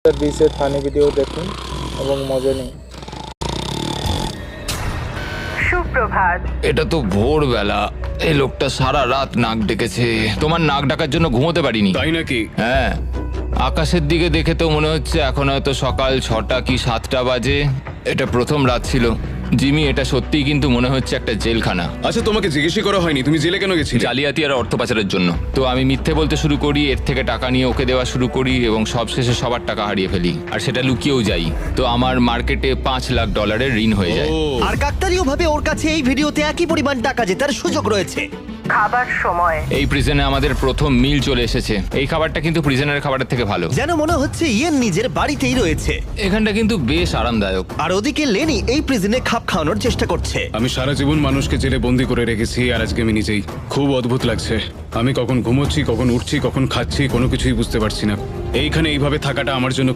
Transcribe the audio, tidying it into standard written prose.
বিচের funny video দেখুন এবং মজা নিন। সুপ্রভাত। এটা তো ভোরবেলা। এই লোকটা সারা রাত নাক ডেকেছে। তোমার নাক ডাকার জন্য ঘুমোতে পারিনি। তাই নাকি? হ্যাঁ, আকাশের দিকে দেখে তো মনে হচ্ছে এখন হয়তো সকাল 6টা কি 7টা বাজে। এটা প্রথম রাত ছিল। জিমি, এটা সত্যিই কিন্তু মনে হচ্ছে একটা জেলখানা। আচ্ছা, তোমাকে জিজ্ঞেসই করা হয়নি তুমি জেলে কেন গেছিলে? জালিয়াতি আর অর্থ পাচারের জন্য। তো আমি মিথ্যে বলতে শুরু করি, এর থেকে টাকা নিয়ে ওকে দেওয়া শুরু করি এবং সবশেষে সবার টাকা হারিয়ে ফেলি, আর সেটা লুকিয়েও যাই। তো আমার মার্কেটে $5 লাখ ঋণ হয়ে যায়। ও, আর কাকতালীয়ভাবে ওর কাছে এই ভিডিওতে একই পরিমাণ টাকা জেতার সুযোগ রয়েছে। খাবার সময়। এই প্রিজনে আমাদের প্রথম মিল চলে এসেছে। এই খাবারটা কিন্তু প্রিজনের খাবারের থেকে ভালো। যেন মনে হচ্ছে ইয়েন নিজের বাড়িতেই রয়েছে। এখানটা কিন্তু বেশ আরামদায়ক। আর ওদিকে লেনি এই প্রিজনে খাপ খাওয়ানোর চেষ্টা করছে। আমি সারা জীবন মানুষকে জেলে বন্দি করে রেখেছি, আর আজকে আমি নিজেই। খুব অদ্ভুত লাগছে। আমি কখন ঘুমোচ্ছি, কখন উঠছি, কখন খাচ্ছি, কোনো কিছুই বুঝতে পারছি না। এইখানে এইভাবে থাকাটা আমার জন্য